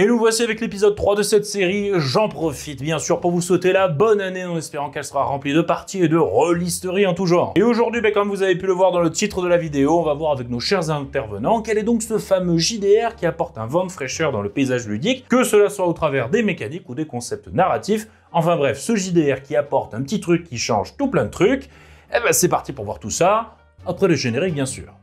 Et nous voici avec l'épisode 3 de cette série. J'en profite bien sûr pour vous souhaiter la bonne année en espérant qu'elle sera remplie de parties et de rolisteries en tout genre. Et aujourd'hui, comme vous avez pu le voir dans le titre de la vidéo, on va voir avec nos chers intervenants quel est donc ce fameux JDR qui apporte un vent de fraîcheur dans le paysage ludique, que cela soit au travers des mécaniques ou des concepts narratifs. Enfin bref, ce JDR qui apporte un petit truc qui change tout plein de trucs. Et ben c'est parti pour voir tout ça, après le générique bien sûr.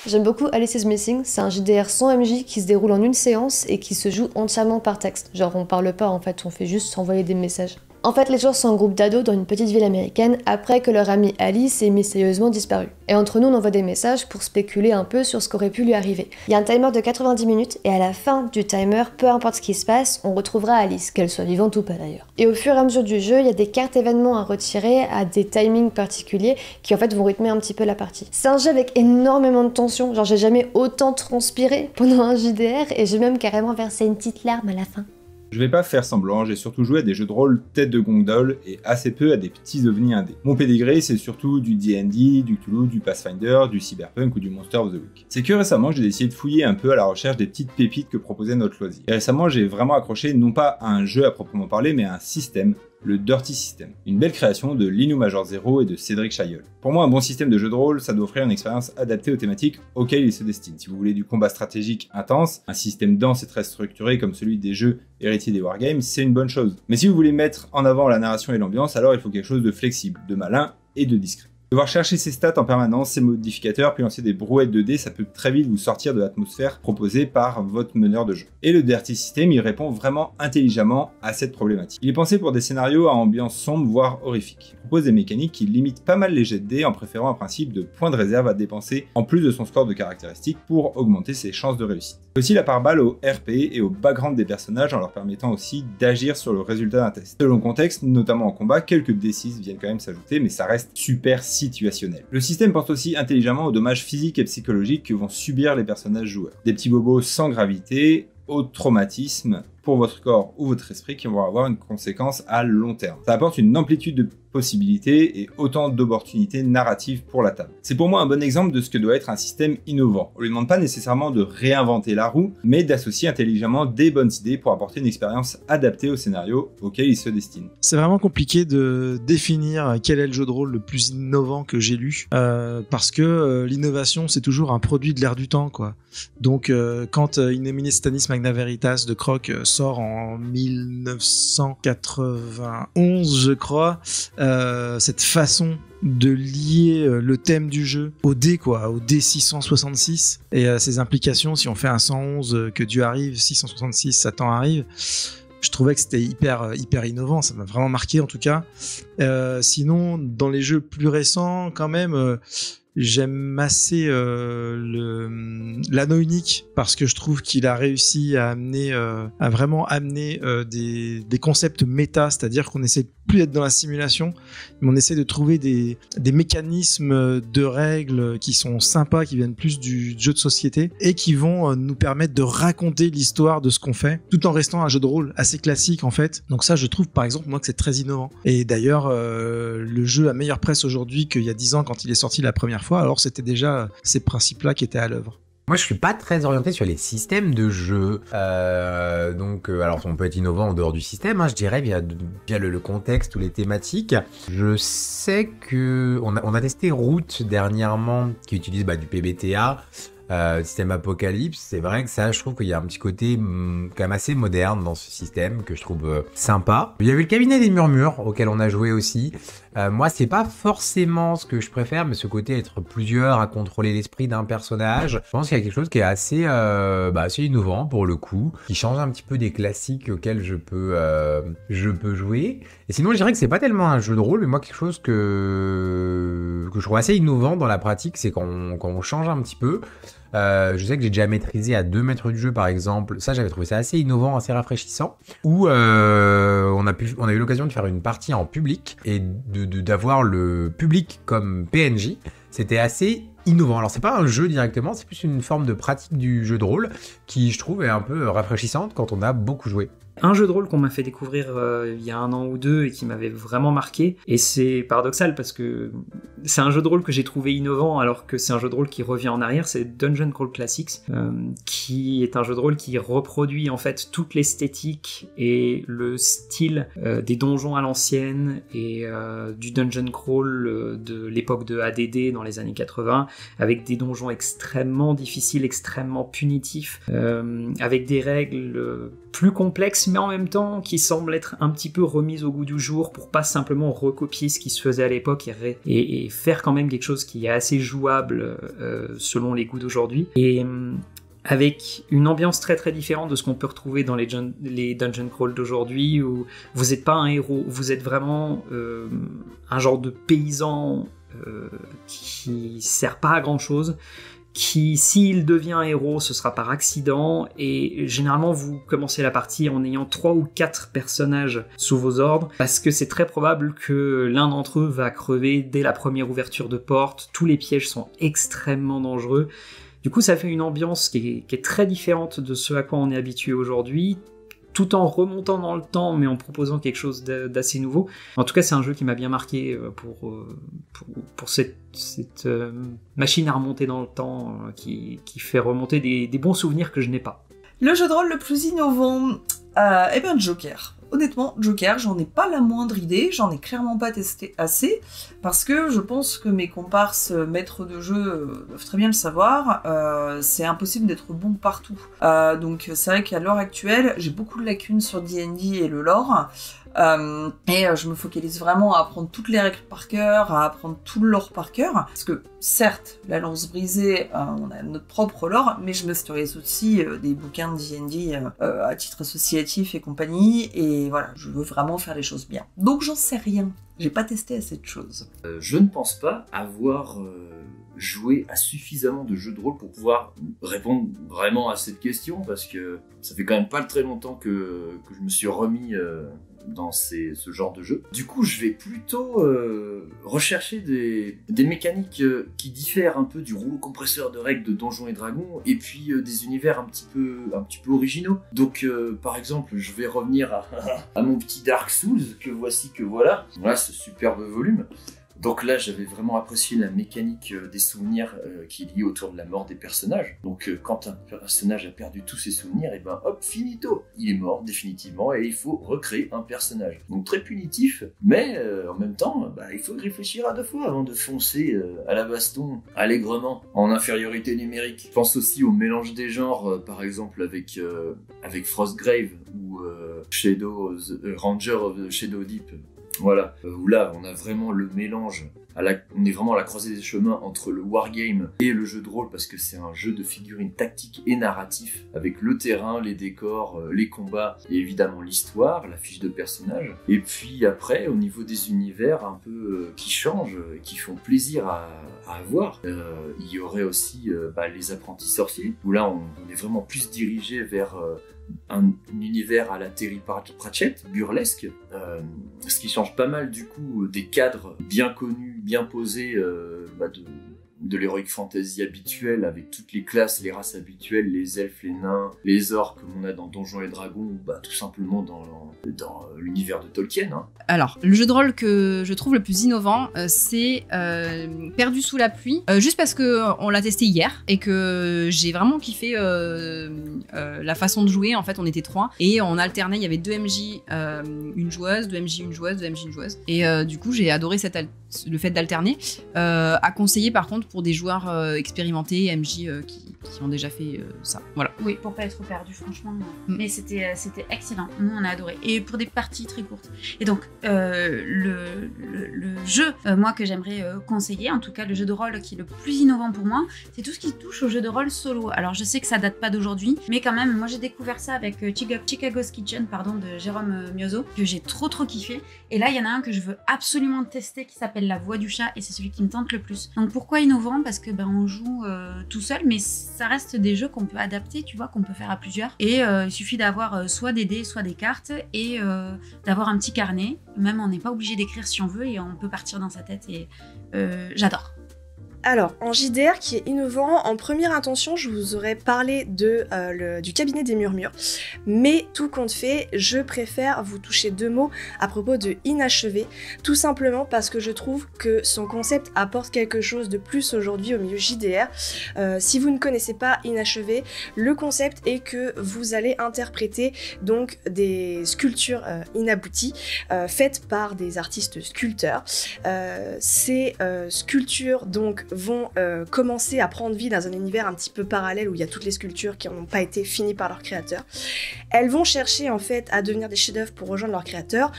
J'aime beaucoup Alice is Missing, c'est un JDR sans MJ qui se déroule en une séance et qui se joue entièrement par texte. Genre on parle pas en fait, on fait juste s'envoyer des messages. En fait, les joueurs sont un groupe d'ados dans une petite ville américaine après que leur amie Alice ait mystérieusement disparu. Et entre nous, on envoie des messages pour spéculer un peu sur ce qu'aurait pu lui arriver. Il y a un timer de 90 minutes et à la fin du timer, peu importe ce qui se passe, on retrouvera Alice, qu'elle soit vivante ou pas d'ailleurs. Et au fur et à mesure du jeu, il y a des cartes événements à retirer à des timings particuliers qui en fait vont rythmer un petit peu la partie. C'est un jeu avec énormément de tension, genre j'ai jamais autant transpiré pendant un JDR et j'ai même carrément versé une petite larme à la fin. Je vais pas faire semblant, j'ai surtout joué à des jeux de rôle tête de gondole et assez peu à des petits ovnis indés. Mon pédigré, c'est surtout du D&D, du Cthulhu, du Pathfinder, du Cyberpunk ou du Monster of the Week. C'est que récemment, j'ai décidé de fouiller un peu à la recherche des petites pépites que proposait notre loisir. Et récemment, j'ai vraiment accroché non pas à un jeu à proprement parler, mais à un système, le Dirty System, une belle création de Linu Major Zero et de Cédric Chailleul. Pour moi, un bon système de jeu de rôle, ça doit offrir une expérience adaptée aux thématiques auxquelles il se destine. Si vous voulez du combat stratégique intense, un système dense et très structuré comme celui des jeux héritiers des wargames, c'est une bonne chose. Mais si vous voulez mettre en avant la narration et l'ambiance, alors il faut quelque chose de flexible, de malin et de discret. Devoir chercher ses stats en permanence, ses modificateurs, puis lancer des brouettes de dés, ça peut très vite vous sortir de l'atmosphère proposée par votre meneur de jeu. Et le Dirty System, il répond vraiment intelligemment à cette problématique. Il est pensé pour des scénarios à ambiance sombre, voire horrifique. Il propose des mécaniques qui limitent pas mal les jets de dés en préférant un principe de points de réserve à dépenser en plus de son score de caractéristiques pour augmenter ses chances de réussite. Il y a aussi la part balle au RP et au background des personnages en leur permettant aussi d'agir sur le résultat d'un test. Selon le contexte, notamment en combat, quelques D6 viennent quand même s'ajouter, mais ça reste super situationnel. Le système pense aussi intelligemment aux dommages physiques et psychologiques que vont subir les personnages joueurs. Des petits bobos sans gravité, au traumatisme pour votre corps ou votre esprit qui vont avoir une conséquence à long terme. Ça apporte une amplitude de possibilités et autant d'opportunités narratives pour la table. C'est pour moi un bon exemple de ce que doit être un système innovant. On lui demande pas nécessairement de réinventer la roue, mais d'associer intelligemment des bonnes idées pour apporter une expérience adaptée au scénario auquel il se destine. C'est vraiment compliqué de définir quel est le jeu de rôle le plus innovant que j'ai lu, parce que l'innovation c'est toujours un produit de l'air du temps, quoi. Donc quand In Nomine Satanis Magna Veritas de Croc sort en 1991, je crois, cette façon de lier le thème du jeu au dé, quoi, au dé 666 et ses implications. Si on fait un 111, que Dieu arrive, 666, Satan arrive. Je trouvais que c'était hyper innovant, ça m'a vraiment marqué en tout cas. Sinon, dans les jeux plus récents, quand même, j'aime assez l'anneau unique parce que je trouve qu'il a réussi à amener, à vraiment amener des concepts méta, c'est-à-dire qu'on essaie plus d'être dans la simulation, mais on essaie de trouver des mécanismes de règles qui sont sympas, qui viennent plus du jeu de société et qui vont nous permettre de raconter l'histoire de ce qu'on fait, tout en restant un jeu de rôle assez classique en fait. Donc ça, je trouve par exemple moi que c'est très innovant. Et d'ailleurs, le jeu a meilleure presse aujourd'hui qu'il y a 10 ans quand il est sorti la première fois, alors c'était déjà ces principes-là qui étaient à l'œuvre. Moi, je suis pas très orienté sur les systèmes de jeu. Alors, on peut être innovant en dehors du système, hein, je dirais, via le contexte ou les thématiques. Je sais que on a testé Root dernièrement, qui utilise du PBTA. Système Apocalypse, c'est vrai que ça, je trouve qu'il y a un petit côté quand même assez moderne dans ce système que je trouve sympa. Il y avait le cabinet des murmures auquel on a joué aussi. Moi, c'est pas forcément ce que je préfère, mais ce côté être plusieurs à contrôler l'esprit d'un personnage, je pense qu'il y a quelque chose qui est assez innovant pour le coup, qui change un petit peu des classiques auxquels je peux jouer. Et sinon, je dirais que c'est pas tellement un jeu de rôle, mais moi, quelque chose que je trouve assez innovant dans la pratique, c'est quand on change un petit peu. Je sais que j'ai déjà maîtrisé à 2 mètres du jeu par exemple, ça j'avais trouvé ça assez innovant, assez rafraîchissant, où on a eu l'occasion de faire une partie en public et d'avoir le public comme PNJ, c'était assez innovant. Alors c'est pas un jeu directement, c'est plus une forme de pratique du jeu de rôle qui je trouve est un peu rafraîchissante quand on a beaucoup joué. Un jeu de rôle qu'on m'a fait découvrir il y a 1 an ou 2 et qui m'avait vraiment marqué, et c'est paradoxal parce que c'est un jeu de rôle que j'ai trouvé innovant alors que c'est un jeu de rôle qui revient en arrière, c'est Dungeon Crawl Classics, qui est un jeu de rôle qui reproduit en fait toute l'esthétique et le style des donjons à l'ancienne et du Dungeon Crawl de l'époque de AD&D dans les années 80, avec des donjons extrêmement difficiles, extrêmement punitifs, avec des règles plus complexes mais en même temps qui semblent être un petit peu remises au goût du jour pour pas simplement recopier ce qui se faisait à l'époque et faire quand même quelque chose qui est assez jouable selon les goûts d'aujourd'hui. Et avec une ambiance très très différente de ce qu'on peut retrouver dans les dungeon crawl d'aujourd'hui, où vous n'êtes pas un héros, vous êtes vraiment un genre de paysan qui sert pas à grand chose, qui, s'il devient héros, ce sera par accident, et généralement vous commencez la partie en ayant 3 ou 4 personnages sous vos ordres, parce que c'est très probable que l'un d'entre eux va crever dès la première ouverture de porte, tous les pièges sont extrêmement dangereux. Du coup, ça fait une ambiance qui est très différente de ce à quoi on est habitué aujourd'hui, tout en remontant dans le temps, mais en proposant quelque chose d'assez nouveau. En tout cas, c'est un jeu qui m'a bien marqué pour cette machine à remonter dans le temps, qui fait remonter des bons souvenirs que je n'ai pas. Le jeu de rôle le plus innovant, eh bien Joker. Honnêtement, Joker, j'en ai pas la moindre idée, j'en ai clairement pas testé assez, parce que je pense que mes comparses maîtres de jeu doivent très bien le savoir, c'est impossible d'être bon partout. Donc c'est vrai qu'à l'heure actuelle, j'ai beaucoup de lacunes sur D&D et le lore, et je me focalise vraiment à apprendre toutes les règles par cœur, à apprendre tout le lore par cœur, parce que certes, la lance brisée, on a notre propre lore, mais je masterise aussi des bouquins de D&D à titre associatif et compagnie, et voilà, je veux vraiment faire les choses bien. Donc j'en sais rien, j'ai pas testé assez de choses. Je ne pense pas avoir joué à suffisamment de jeux de rôle pour pouvoir répondre vraiment à cette question, parce que ça fait quand même pas très longtemps que je me suis remis dans ce genre de jeu. Du coup, je vais plutôt rechercher des mécaniques qui diffèrent un peu du rouleau compresseur de règles de Donjons et Dragons, et puis des univers un petit peu originaux. Donc, par exemple, je vais revenir à mon petit Dark Souls, que voici, que voilà. Voilà ce superbe volume. Donc là, j'avais vraiment apprécié la mécanique des souvenirs qui est liée autour de la mort des personnages. Donc quand un personnage a perdu tous ses souvenirs, et ben hop, finito, il est mort définitivement et il faut recréer un personnage. Donc très punitif, mais en même temps, il faut réfléchir à 2 fois avant de foncer à la baston allègrement en infériorité numérique. Je pense aussi au mélange des genres, par exemple avec Frostgrave ou Ranger of Shadow Deep. Voilà, où là on a vraiment le mélange, on est vraiment à la croisée des chemins entre le wargame et le jeu de rôle, parce que c'est un jeu de figurines tactique et narratif, avec le terrain, les décors, les combats et évidemment l'histoire, la fiche de personnage. Et puis après, au niveau des univers un peu qui changent, qui font plaisir à voir, il y aurait aussi les apprentis sorciers, où là on est vraiment plus dirigé vers un univers à la Terry Pratchett, burlesque, ce qui change pas mal du coup des cadres bien connus, bien posés de l'heroic fantasy habituel, avec toutes les classes, les races habituelles, les elfes, les nains, les orques comme on a dans Donjons et Dragons, ou tout simplement dans l'univers de Tolkien. Hein. Alors, le jeu de rôle que je trouve le plus innovant, c'est Perdu sous la pluie, juste parce qu'on l'a testé hier, et que j'ai vraiment kiffé la façon de jouer. En fait, on était 3, et on alternait, il y avait 2 MJ, une joueuse, 2 MJ, une joueuse, 2 MJ, une joueuse. Et du coup, j'ai adoré le fait d'alterner, à conseiller par contre pour des joueurs expérimentés, MJ qui ont déjà fait ça. Voilà. Oui, pour pas être perdu, franchement. Mais c'était excellent. Nous, on a adoré. Et pour des parties très courtes. Et donc, le jeu, moi, que j'aimerais conseiller, en tout cas, le jeu de rôle qui est le plus innovant pour moi, c'est tout ce qui touche au jeu de rôle solo. Alors, je sais que ça date pas d'aujourd'hui, mais quand même, moi, j'ai découvert ça avec Chicago's Kitchen, de Jérôme Miozo, que j'ai trop kiffé. Et là, il y en a un que je veux absolument tester qui s'appelle La Voix du Chat, et c'est celui qui me tente le plus. Donc, pourquoi innovant? Parce que on joue tout seul, mais ça reste des jeux qu'on peut adapter, tu vois, qu'on peut faire à plusieurs. Et il suffit d'avoir soit des dés, soit des cartes, et d'avoir un petit carnet. Même on n'est pas obligé d'écrire si on veut, et on peut partir dans sa tête, et j'adore. Alors, en JDR qui est innovant, en première intention, je vous aurais parlé du cabinet des murmures. Mais tout compte fait, je préfère vous toucher 2 mots à propos de Inachevé, tout simplement parce que je trouve que son concept apporte quelque chose de plus aujourd'hui au milieu JDR. Si vous ne connaissez pas Inachevé, le concept est que vous allez interpréter donc des sculptures inabouties faites par des artistes sculpteurs. Ces sculptures donc vont commencer à prendre vie dans un univers un petit peu parallèle où il y a toutes les sculptures qui n'ont pas été finies par leur créateur. Elles vont chercher en fait à devenir des chefs-d'œuvre pour rejoindre leur créateur,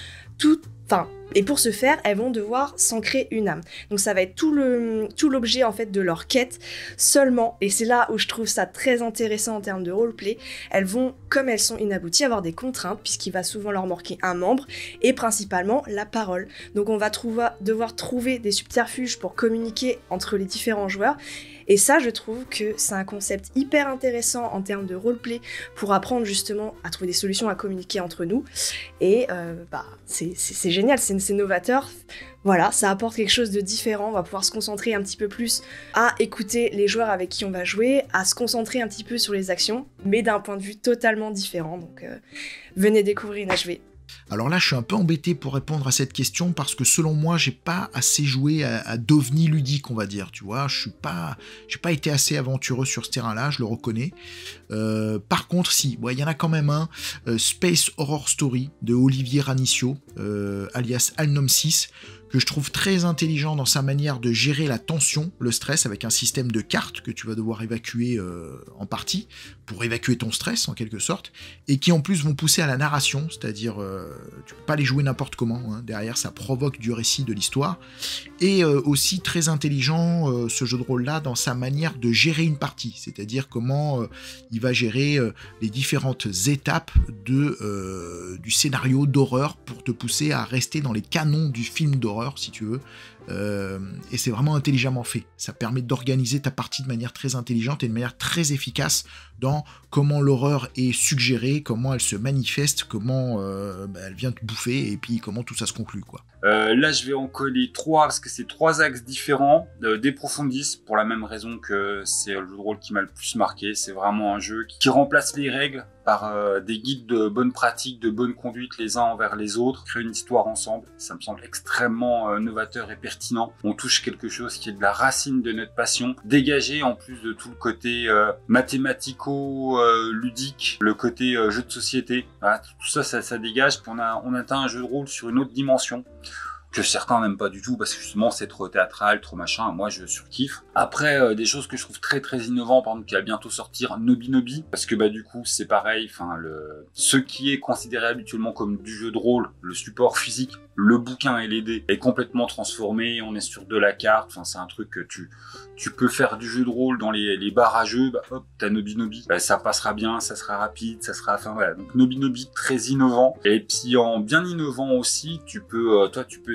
et pour ce faire, elles vont devoir s'en créer une âme. Donc ça va être tout l'objet en fait de leur quête seulement, et c'est là où je trouve ça très intéressant en termes de roleplay. Elles vont, comme elles sont inabouties, avoir des contraintes puisqu'il va souvent leur manquer un membre et principalement la parole. Donc on va devoir trouver des subterfuges pour communiquer entre les différents joueurs. Et ça, je trouve que c'est un concept hyper intéressant en termes de roleplay pour apprendre justement à trouver des solutions à communiquer entre nous. Et c'est génial, c'est novateur. Voilà, ça apporte quelque chose de différent. On va pouvoir se concentrer un petit peu plus à écouter les joueurs avec qui on va jouer, à se concentrer un petit peu sur les actions, mais d'un point de vue totalement différent. Donc venez découvrir Inachevé. Alors là, je suis un peu embêté pour répondre à cette question parce que selon moi, j'ai pas assez joué à d'ovnis ludiques, on va dire. Tu vois, j'ai pas été assez aventureux sur ce terrain-là, je le reconnais. Par contre, si, il y en a quand même un, Space Horror Story de Olivier Ranicio, alias Alnom 6, que je trouve très intelligent dans sa manière de gérer la tension, le stress, avec un système de cartes que tu vas devoir évacuer en partie, pour évacuer ton stress en quelque sorte, et qui en plus vont pousser à la narration, c'est-à-dire tu peux pas les jouer n'importe comment, hein. Derrière ça provoque du récit de l'histoire, et aussi très intelligent ce jeu de rôle-là dans sa manière de gérer une partie, c'est-à-dire comment il va gérer les différentes étapes du scénario d'horreur pour te pousser à rester dans les canons du film d'horreur, si tu veux, et c'est vraiment intelligemment fait. Ça permet d'organiser ta partie de manière très intelligente et de manière très efficace dans comment l'horreur est suggérée, comment elle se manifeste, comment elle vient te bouffer, et puis comment tout ça se conclut, quoi. Là, je vais en coller 3, parce que c'est 3 axes différents. D'Eprofundis, pour la même raison que c'est le jeu de rôle qui m'a le plus marqué. C'est vraiment un jeu qui remplace les règles par des guides de bonne pratique, de bonne conduite les uns envers les autres, créer une histoire ensemble. Ça me semble extrêmement novateur et pertinent. On touche quelque chose qui est de la racine de notre passion, dégagé en plus de tout le côté mathématico-ludique, le côté jeu de société. Voilà, tout ça, ça dégage, puis on atteint un jeu de rôle sur une autre dimension que certains n'aiment pas du tout parce que justement c'est trop théâtral, trop machin. Moi je surkiffe. Après des choses que je trouve très très innovantes, par exemple qui va bientôt sortir Nobi Nobi, parce que du coup c'est pareil, ce qui est considéré habituellement comme du jeu de rôle, le support physique, le bouquin et les dés est complètement transformé, on est sur de la carte, c'est un truc que tu peux faire du jeu de rôle dans les bars à jeux, hop, t'as Nobi Nobi, ça passera bien, ça sera rapide, ça sera, voilà, donc Nobi Nobi très innovant, et puis en bien innovant aussi, tu peux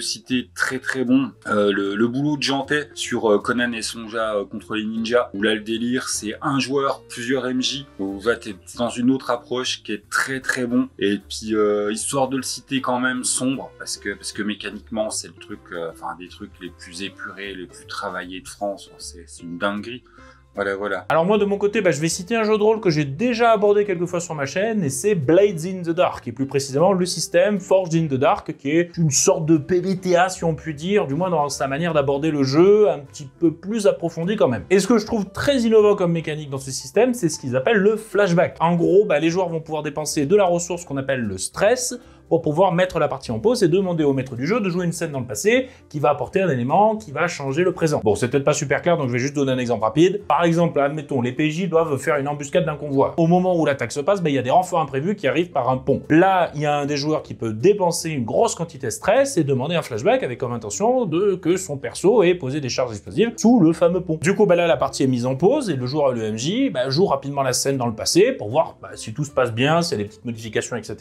citer très très bon le boulot de Jantet sur Conan et Sonja contre les ninjas, où là le délire c'est un joueur, plusieurs MJ, où t'es dans une autre approche qui est très très bon, et puis histoire de le citer quand même, Sombre, parce que mécaniquement c'est le truc, des trucs les plus épurés, les plus travaillés de France, c'est une dinguerie. Voilà. Alors moi de mon côté, je vais citer un jeu de rôle que j'ai déjà abordé quelques fois sur ma chaîne, et c'est Blades in the Dark, et plus précisément le système Forged in the Dark, qui est une sorte de PBTA si on peut dire, du moins dans sa manière d'aborder le jeu, un petit peu plus approfondi quand même. Et ce que je trouve très innovant comme mécanique dans ce système, c'est ce qu'ils appellent le flashback. En gros, les joueurs vont pouvoir dépenser de la ressource qu'on appelle le stress, pour pouvoir mettre la partie en pause et demander au maître du jeu de jouer une scène dans le passé qui va apporter un élément qui va changer le présent. Bon, c'est peut-être pas super clair, donc je vais juste donner un exemple rapide. Par exemple, admettons, les PJ doivent faire une embuscade d'un convoi. Au moment où l'attaque se passe, il y a des renforts imprévus qui arrivent par un pont. Là, il y a un des joueurs qui peut dépenser une grosse quantité de stress et demander un flashback avec comme intention que son perso ait posé des charges explosives sous le fameux pont. Du coup, là, la partie est mise en pause et le joueur et le MJ joue rapidement la scène dans le passé pour voir si tout se passe bien, s'il y a des petites modifications, etc.,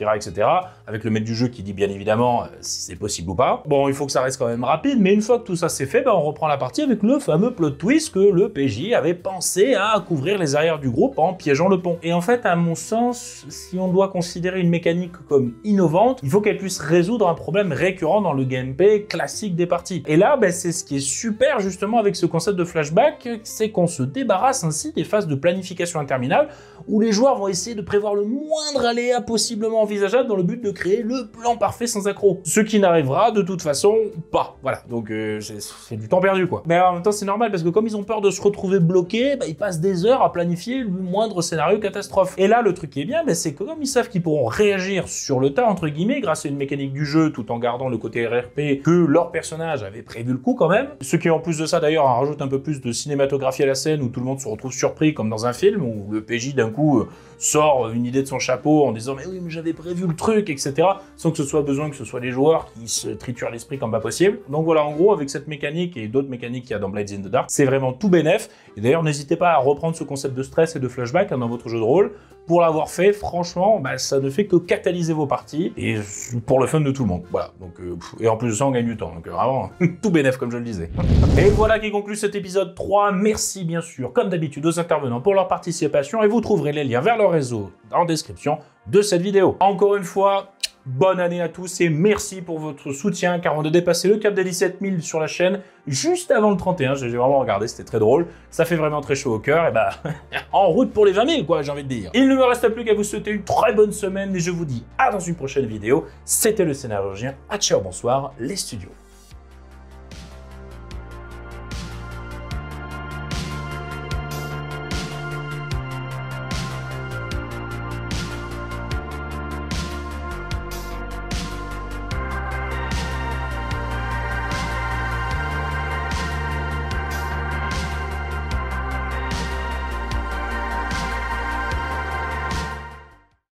avec le maître du jeu qui dit bien évidemment si c'est possible ou pas. Bon, il faut que ça reste quand même rapide, mais une fois que tout ça c'est fait, on reprend la partie avec le fameux plot twist que le PJ avait pensé à couvrir les arrières du groupe en piégeant le pont. Et en fait, à mon sens, si on doit considérer une mécanique comme innovante, il faut qu'elle puisse résoudre un problème récurrent dans le gameplay classique des parties. Et là, c'est ce qui est super justement avec ce concept de flashback, c'est qu'on se débarrasse ainsi des phases de planification interminable où les joueurs vont essayer de prévoir le moindre aléa possiblement envisageable dans le but de créer le plan parfait sans accroc. Ce qui n'arrivera de toute façon pas. Voilà, donc c'est du temps perdu quoi. Mais en même temps c'est normal parce que comme ils ont peur de se retrouver bloqués, ils passent des heures à planifier le moindre scénario catastrophe. Et là le truc qui est bien, c'est que comme ils savent qu'ils pourront réagir sur le tas entre guillemets grâce à une mécanique du jeu tout en gardant le côté RRP que leur personnage avait prévu le coup quand même. Ce qui en plus de ça d'ailleurs rajoute un peu plus de cinématographie à la scène où tout le monde se retrouve surpris comme dans un film où le PJ d'un coup sort une idée de son chapeau en disant mais oui mais j'avais prévu le truc etc. sans que ce soit besoin que ce soit les joueurs qui se triturent l'esprit comme pas possible. Donc voilà en gros avec cette mécanique et d'autres mécaniques qu'il y a dans Blades in the Dark c'est vraiment tout bénef et d'ailleurs n'hésitez pas à reprendre ce concept de stress et de flashback dans votre jeu de rôle. Pour l'avoir fait, franchement, ça ne fait que catalyser vos parties et pour le fun de tout le monde. Voilà. Donc, et en plus de ça, on gagne du temps. Donc vraiment, tout bénef comme je le disais. Et voilà qui conclut cet épisode 3. Merci bien sûr, comme d'habitude, aux intervenants pour leur participation et vous trouverez les liens vers leur réseau en description de cette vidéo. Encore une fois, bonne année à tous et merci pour votre soutien car on a dépassé le cap des 17 000 sur la chaîne juste avant le 31. J'ai vraiment regardé, c'était très drôle. Ça fait vraiment très chaud au cœur et en route pour les 20 000 quoi, j'ai envie de dire. Il ne me reste plus qu'à vous souhaiter une très bonne semaine et je vous dis à dans une prochaine vidéo. C'était le Scénarurgien. À ciao, bonsoir, les studios.